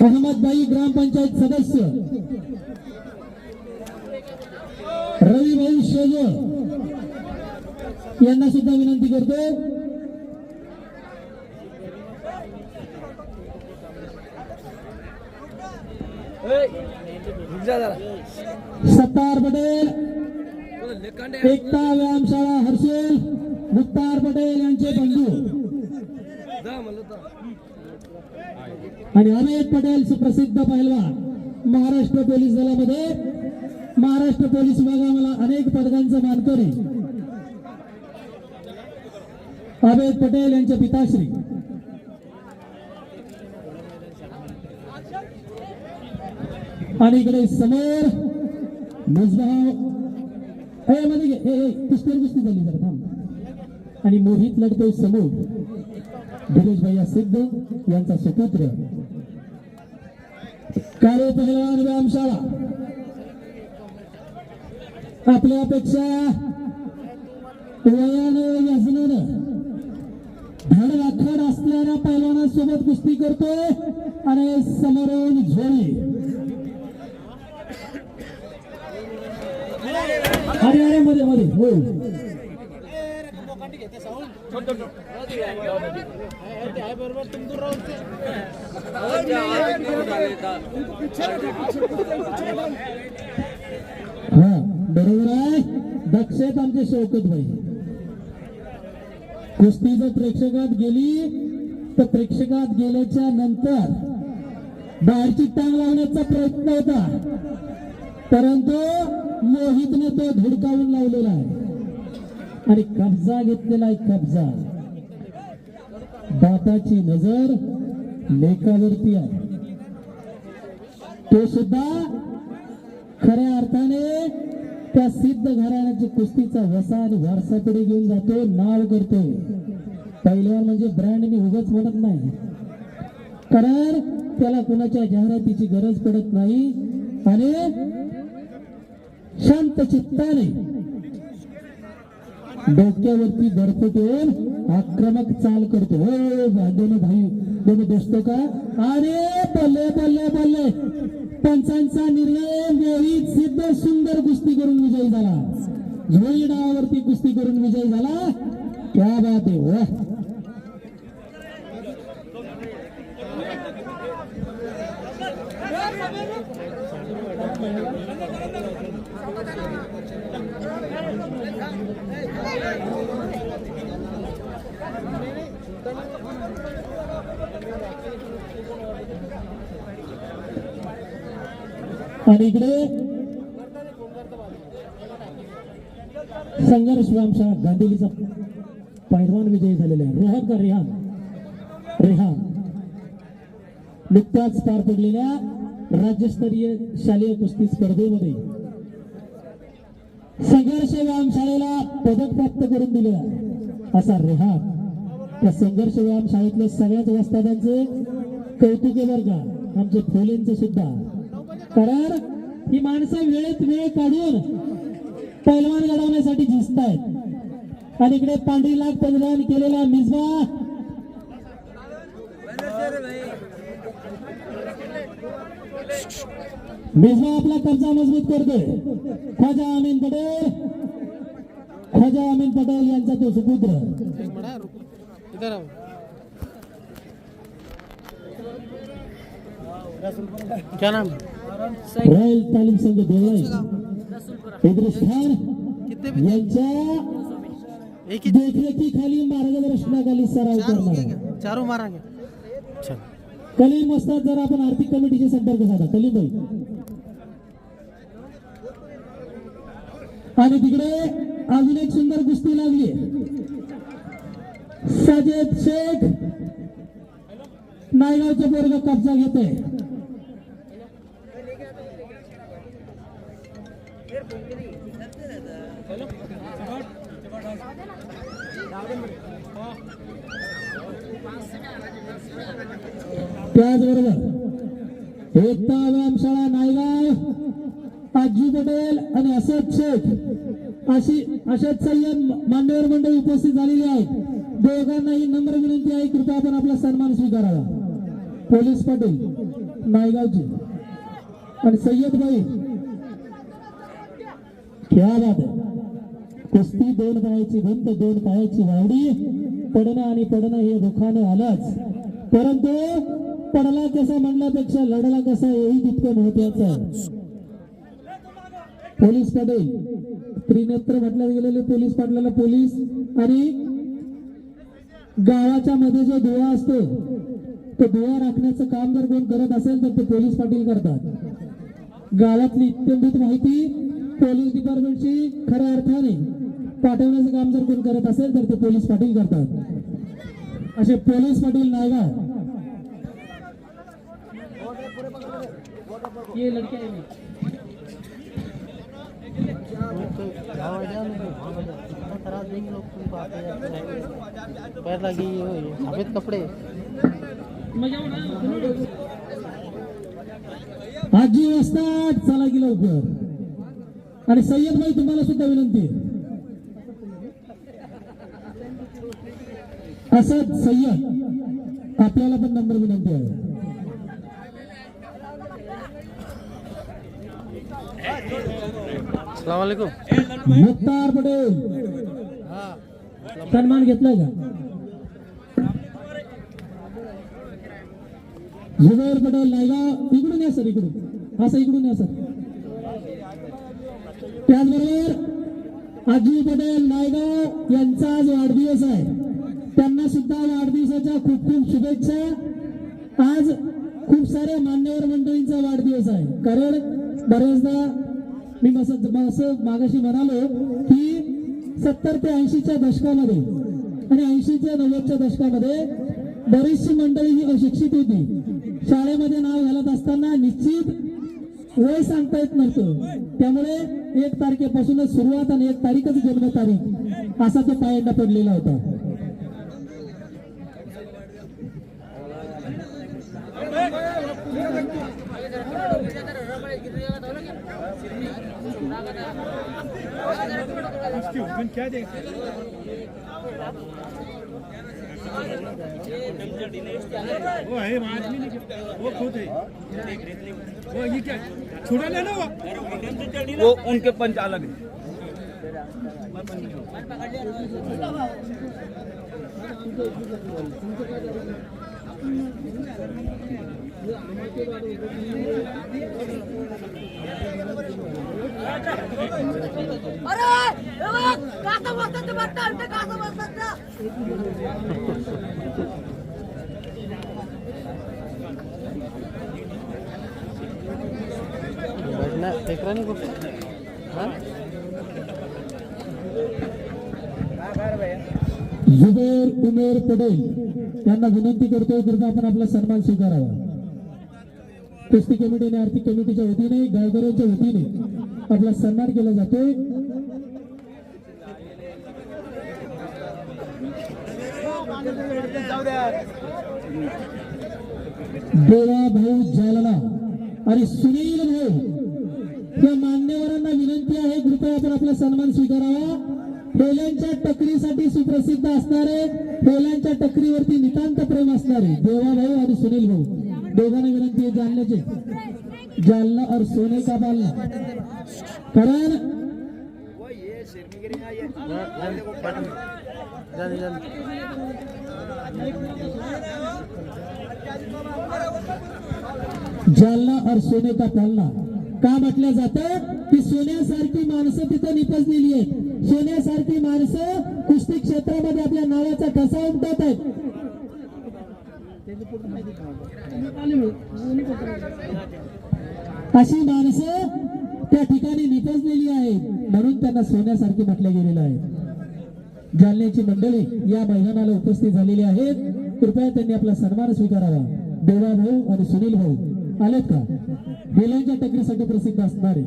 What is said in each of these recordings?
अहमदभाई ग्रामपंचायत सदस्य रविभाई शेजो यांना सुद्धा विनंती करतो। सत्तार पटेल एकता व्यायामशाळा हर्षेल मुक्तार पटेल यांचे बंधू आणि अमित पटेल सुप्रसिद्ध पहिलवान महाराष्ट्र पोलीस दलामध्ये महाराष्ट्र पोलीस विभागाला अनेक पदकांचा मानकरी अमित पटेल यांचे पिताश्री आणि इकडे समोर कुस्ती झाली जरा थांब आणि मोहित लढतोय समोर धीरज भैया सिद्ध यांचा सुपुत्र काळे पहिलवान व्यायामशाळा आपल्यापेक्षा वयानं व्यसनानं धड राखड असणाऱ्या पहिलवानांसोबत कुस्ती करतोय आणि समोरून झोळी अरे मध्ये मध्ये हो हा बरोबर आहे। दक्षेत आमचे शौकत भाई कुस्ती जर प्रेक्षकात गेली तर प्रेक्षकात गेल्याच्या नंतर बाहेरची टांग लावण्याचा प्रयत्न होता परंतु मोहितने तो धुडकावून लावलेला आहे आणि कब्जा घेतलेला आहे। कब्जा दाताची नजर लेखावरती आहे। तो सुद्धा खऱ्या अर्थाने त्या सिद्ध घराण्याची कुस्तीचा वसा आणि वारसा पुढे घेऊन जातो नाव करतो। पहिलवान म्हणजे ब्रँड मी उगाच म्हणत नाही कारण त्याला कुणाच्या जाहिरातीची गरज पडत नाही आणि शांत चित्ताने डोक्यावरती दडपण ठेवून आक्रमक चाल करतो। हो दोन भाई दोन दोस्तो का अरे बल्ले बल्ले बल्ले पंचांचा निर्णय मोहित सिद्ध सुंदर कुस्ती करून विजयी झाला। झोळी डावावरती कुस्ती करून विजयी झाला। क्या बात आहे वाह। आणि इकडे संघर्ष व्यायामशाळा गांधीलीचा पहिलवान विजयी झालेला आहे रोहन का रेहान नुकत्याच पार पडलेल्या राज्यस्तरीय शालेय कुस्ती स्पर्धेमध्ये संघर्ष व्यायामशाळेला पदक प्राप्त करून दिले असा रेहान त्या संघर्ष व्यायामशाळेतल्या सगळ्याच वस्तादांचे कौतुक आहे बरं का आमचे फोलेंचे सुद्धा कारण ही माणसं वेळेत वेळ काढून पैलवान घडवण्यासाठी झिजतायत आणि इकडे पांढरी लाख पंधरान केलेला मिसबा आपला कब्जा मजबूत करतोय। ख्वाजा अमीन पटेल यांचा तो सुपुत्र क्या नाम रॉयल तालीम संघ देवळाई इद्रिस खान यांच्या देखरेखीखाली मार्गदर्शनाखाली सराव करणार चारों मारेंगे। कलीम वस्ताद जरा आपण आर्थिक कमिटीचे संपर्क साधा कलीम भाई आणि तिकडे अजून एक सुंदर कुस्ती लागली साजेद शेख नायगावचे पोरग कब्जा घेते त्याचबरोबर एकता व्यायामशाळा नायगाव आजी पटेल आणि असद शेख अशद सय्यद मान्यवर मंडळी उपस्थित झालेली आहेत। दोघांनाही नम्र विनंती आहे कृपया आपण आपला सन्मान स्वीकारावा। पोलीस पाटील नायगावची आणि सय्यद भाई क्या बात आहे. कुस्ती दोन पायाची भिंत दोन पायाची वावडी. पडणं आणि पडणं हे दुखानं आलंच, परंतु पडला कसा म्हणण्यापेक्षा लढला कसा हेही तितकं महत्वाचं आहे. पोलीस पाटील त्रिनेत्र म्हटलं गेलेले पोलीस पाटलाला पोलीस आणि गावाच्या मध्ये जो दुवा असतो तो दुवा राखण्याचं काम जर कोण करत असेल तर ते पोलीस पाटील करतात. गावातली इत्यंभूत माहिती पोलीस डिपार्टमेंटची खऱ्या अर्थाने पाठवण्याचं काम जर कोण करत असेल तर ते पोलीस पाटील करतात. असे पोलीस पाटील नायगाव ये लड़के पैर लगी सफेद कपडे आजी असतात चला की लवकर. आणि सय्यद भाई तुम्हाला सुद्धा विनंती असद सय्यद आपल्याला पण नंबर विनंती आहे. अस्सलाम वालेकुम. मुख्तार पटेल सन्मान घेतलाय का? जुबैर पटेल नायगाव इकडून या सर, इकडून असं इकडून या सर. त्याचबरोबर आजी पटेल नायगाव यांचा आज वाढदिवस आहे, त्यांना सुद्धा वाढदिवसाच्या खूप खूप शुभेच्छा. आज खूप साऱ्या मान्यवर मंडळींचा वाढदिवस आहे, कारण बरेचदा मी असं मागाशी म्हणालो की 70 ते 80च्या दशकामध्ये आणि 80च्या 90च्या दशकामध्ये बरीचशी मंडळी ही अशिक्षित होती. शाळेमध्ये नाव घालत असताना निश्चित वय सांगता येत नव्हतं, त्यामुळे 1 तारखेपासूनच सुरुवात आणि 1 तारीखच जन्मतारीख असा तो पायंडा पडलेला होता. क्या देख वो है आदमी नहीं, वो खुद है वो ये क्या छोटा लेना वो उनके पंच अलग है. बैठना देख रहा नहीं कुछ. जुबैर उमेर पटेल यांना विनंती करतोय कृपया आपण आपला सन्मान स्वीकारावा. कुस्ती कमिटीने आर्थिक कमिटीच्या वतीने गावकऱ्यांच्या वतीने आपला सन्मान केला जातोय. देवा भाऊ जालना आणि सुनील भाऊ या मान्यवरांना विनंती आहे कृपया आपण आपला सन्मान स्वीकारावा. हेल्यांच्या टकरीसाठी सुप्रसिद्ध असणारे, हेल्यांच्या टकरीवरती नितांत प्रेम असणारे देवा भाऊ आणि सुनील भाऊ दोघांना विनंती आहे जालन्याचे. जालना और सोने का पालना, कारण जालना और सोने का पालना का म्हटलं जातं की सोन्यासारखी माणसं तिथं निपजलेली आहेत. सोन्यासारखी माणसं कुस्ती क्षेत्रामध्ये आपल्या नावाचा ठसा उमटत आहेत. अशी माणसं त्या ठिकाणी निपजलेली आहेत, म्हणून त्यांना सोन्यासारखी म्हटलं गेलेलं आहे. जालन्याची मंडळी या मैदानाला उपस्थित झालेली आहेत, कृपया त्यांनी आपला सन्मान स्वीकारावा. देवा भाऊ आणि सुनील भाऊ आलेत का? हेल्यांच्या टकरीसाठी प्रसिद्ध असणारे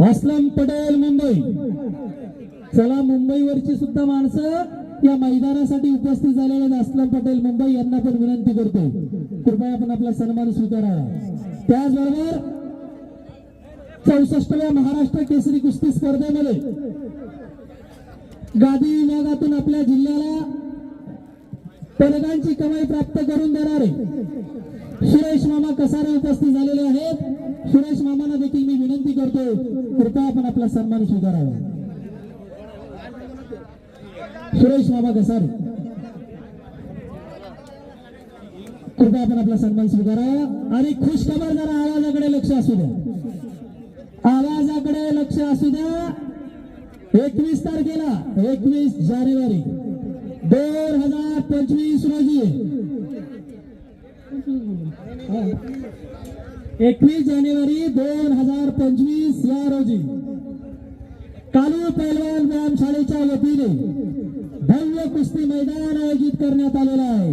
असलम पटेल मुंबई. चला, मुंबईवरची सुद्धा माणसं या मैदानासाठी उपस्थित झालेले असलम पटेल मुंबई यांना पण विनंती करतो कृपया आपण आपला सन्मान स्वीकारावा. त्याचबरोबर 64व्या महाराष्ट्र केसरी कुस्ती स्पर्धेमध्ये गादी विभागातून आपल्या जिल्ह्याला पदकांची कमाई प्राप्त करून देणारे सुरेश मामा कसारे उपस्थित झालेले आहेत. सुरेश मामांना देखील मी विनंती करतो, कृपया आपण आपला सन्मान स्वीकारावा. सुरेश मामा कसारे, कृपया आपण आपला सन्मान स्वीकारावा. आणि खुश खबर, जरा आवाजाकडे लक्ष असू द्या, आवाजाकडे लक्ष असू द्या. 21 तारखेला 21 जानेवारी 2025 रोजी 21 जानेवारी 2025 या रोजी कालू पैलवान व्यायामशाळेच्या वतीने भव्य कुस्ती मैदान आयोजित करण्यात आलेलं आहे.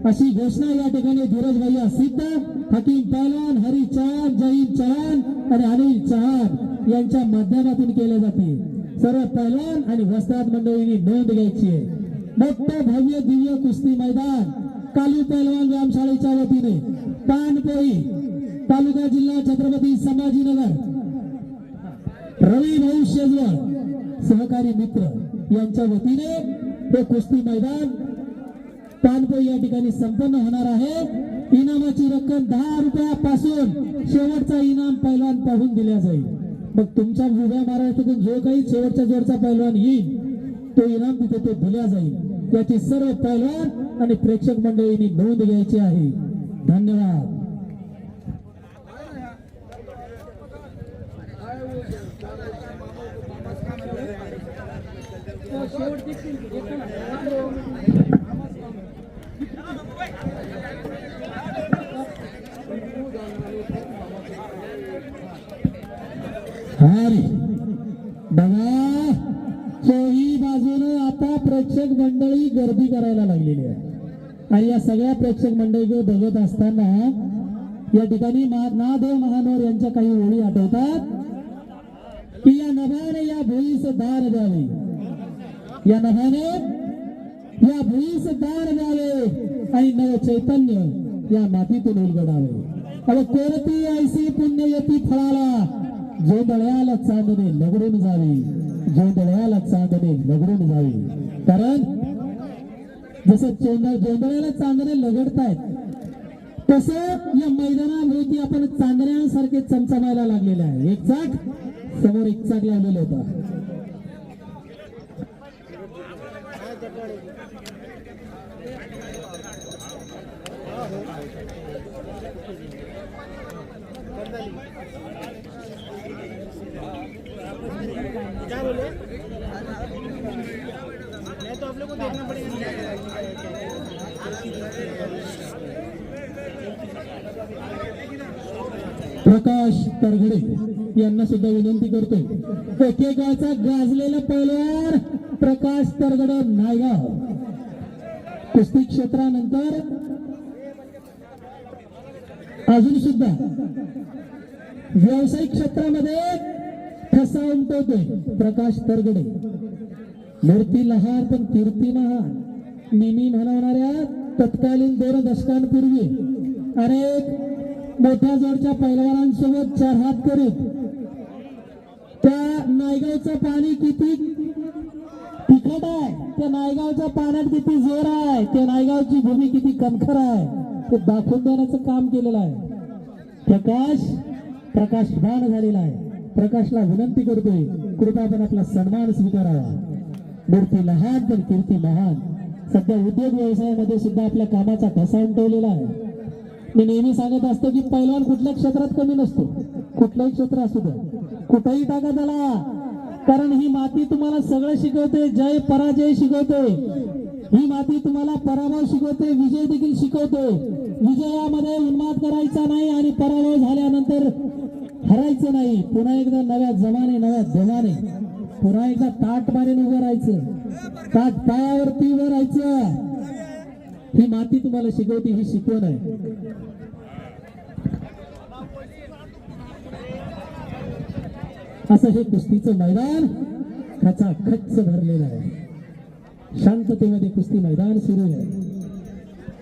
अशी घोषणा या ठिकाणी धीरज भैया सिद्ध, हकीम पैलवान हरी चव्हाण, जहीर चव्हाण आणि अनिल चव्हाण यांच्या माध्यमातून केले जाते. सर्व पैलवान आणि वस्त्रात मंडळींनी नोंद घ्यायची आहे. मोठं भव्य दिव्य कुस्ती मैदान कालू पैलवान व्यायामशाळेच्या वतीने पानपोई तालुका जिल्हा छत्रपती संभाजीनगर रवी भाऊ शेजवळ सहकारी मित्र यांच्या वतीने हे कुस्ती मैदान पानपोई या ठिकाणी संपन्न होणार आहे. इनामाची रक्कम 10 रुपयापासून शेवटचा इनाम पैलवान पाहून दिल्या जाईल. मग तुमच्या उभ्या महाराष्ट्रातून जो काही शेवटच्या जोरचा पैलवान येईल तो इनाम तिथे तो दिला जाईल. याची सर्व पैलवान आणि प्रेक्षक मंडळींनी नोंद घ्यायची आहे. धन्यवाद. हरी बघा, चोही बाजूने आता प्रेक्षक मंडळी गर्दी करायला लागलेली आहे. आणि या सगळ्या प्रेक्षक मंडळी बघत असताना या ठिकाणी नादेव महानोर यांच्या काही ओळी आठवतात की या नभाने या भुईस दान द्यावे, या नभाने या भुईस दान द्यावे आणि नव चैतन्य या मातीतून उलगडावे. अरे कोणती ऐसी पुण्य येती फळाला, जोंधळ्याला चांदणे लगडून जावी, जोंधळ्याला चांदणे लगडून जावी. कारण जसं जोंधळ्याला चांदणे लगडतायत तसं या मैदानाभोवती आपण चांदण्यांसारखे चमचमायला लागलेले आहे. एक चाक समोर एक चाक लावलेलं होता. क्या बोले? मैं तो आप लोग को देखना पड़ेगा. प्रकाश तरगडे यांना सुद्धा विनंती करतो. एकेकाचा गाजलेला पैलवान प्रकाश तरगडे नायगाव. कुस्ती क्षेत्रानंतर अजून सुद्धा व्यावसायिक क्षेत्रामध्ये ठसा उमटवतोय प्रकाश तरगडे. मूर्ती लहान पण कीर्ती महान. नेहमी म्हणवणाऱ्या तत्कालीन 2 दशकांपूर्वी अनेक मोठ्या जोडच्या पैलवानांसोबत 4 हात करीत त्या नायगावचं पाणी किती तिखट आहे, त्या नायगावच्या पाण्यात किती जोर आहे, त्या नायगावची भूमी किती कणखर आहे ते दाखवून देण्याचं काम केलेलं आहे. प्रकाशवान झालेला आहे. प्रकाशला विनंती करतोय, कृपया आपण आपला सन्मान स्वीकारावा. मूर्ती लहान पण कीर्ती महान. सध्या उद्योग व्यवसायामध्ये सुद्धा आपल्या कामाचा ठसा उमटवलेला आहे. मी नेहमी सांगत असतो की पैलवान कुठल्या क्षेत्रात कमी नसतो. कुठलंही क्षेत्र असू द्या, कुठेही टाका त्याला, कारण ही माती तुम्हाला सगळं शिकवते. जय पराजय शिकवते. ही माती तुम्हाला पराभव शिकवते, विजय देखील शिकवते. विजयामध्ये उन्माद करायचा नाही आणि पराभव झाल्यानंतर हरायचं नाही. पुन्हा एकदा नव्या जमाने नव्या जोमाने पुन्हा एकदा ताट मारीन उभं राहायचं, ताट पायावरती उभं राहायचं. ही माती तुम्हाला शिकवते, ही शिकवण आहे. असं हे कुस्तीचं मैदान खचाखच भरलेलं आहे. शांततेमध्ये कुस्ती मैदान सुरू आहे.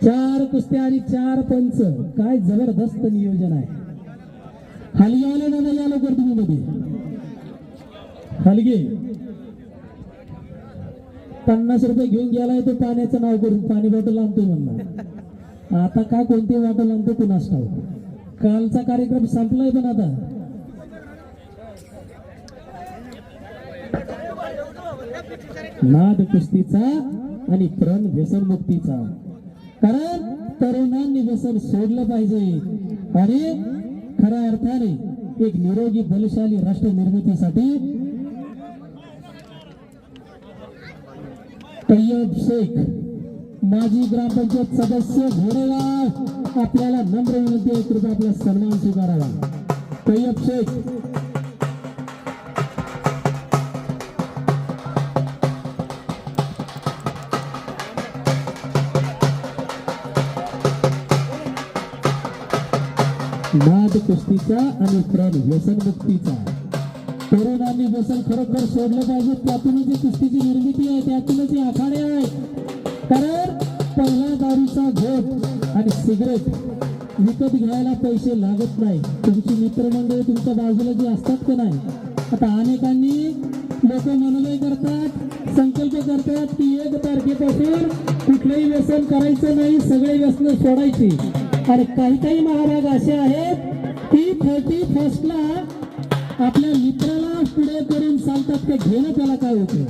4 कुस्त्या आणि 4 पंच. काय जबरदस्त नियोजन आहे. हलगे ना या लवकर तुम्ही मध्ये हलगे 50 रुपये घेऊन गेलाय तो पाण्याचं नाव करून पाणी बॉटल आणतो म्हणला. आता का कोणती बॉटल आणतो कुणास ठाऊक. कालचा कार्यक्रम संपलाय पण आता नाद कुस्तीचा आणि प्रण व्यसनमुक्तीचा. कारण तरुणांनी व्यसन सोडलं पाहिजे आणि खऱ्या अर्थाने एक निरोगी बलशाली राष्ट्र निर्मितीसाठी तय्यब शेख माजी ग्रामपंचायत सदस्य घोडेगाव आपल्याला नम्र विनंती आहे, कृपया आपला सन्मान स्वीकारावा. तय्यब शेख नाद कुस्तीचा आणि प्रण व्यसनमुक्तीचा. तरुणांनी व्यसन खरोखर सोडलं पाहिजे. त्यातूनच जी कुस्तीची निर्मिती आहे, त्यातूनच हे आखाडे आहे. कारण पहिला दारूचा घोट आणि सिगरेट विकत घ्यायला पैसे लागत नाही. तुमची मित्रमंडळी तुमच्या बाजूला जी असतात का नाही. आता अनेकांनी लोक मनोदय करतात, संकल्प करतात की 1 तारखेपासून कुठलंही व्यसन करायचं नाही, सगळे व्यसन सोडायची. आणि काही काही महाभाग असे आहेत की 31st आपल्या मित्राला पुढे करून सांगतात की घेणं त्याला काय होतं,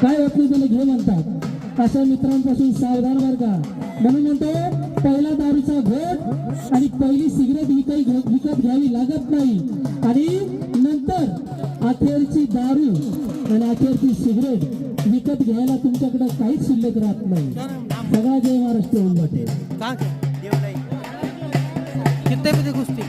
काय होत नाही त्याला घे म्हणतात. अशा मित्रांपासून सावधान बरं का. म्हणून म्हणतो पहिला दारूचा घोट आणि पहिली सिगरेट विकत घ्यावी लागत नाही. आणि नंतर अखेरची दारू आणि अखेरची सिगरेट विकत घ्यायला तुमच्याकडे काहीच शिल्लक राहत नाही. सगळा जय महाराष्ट्र होऊन जाते. कितने बजे कुश्ती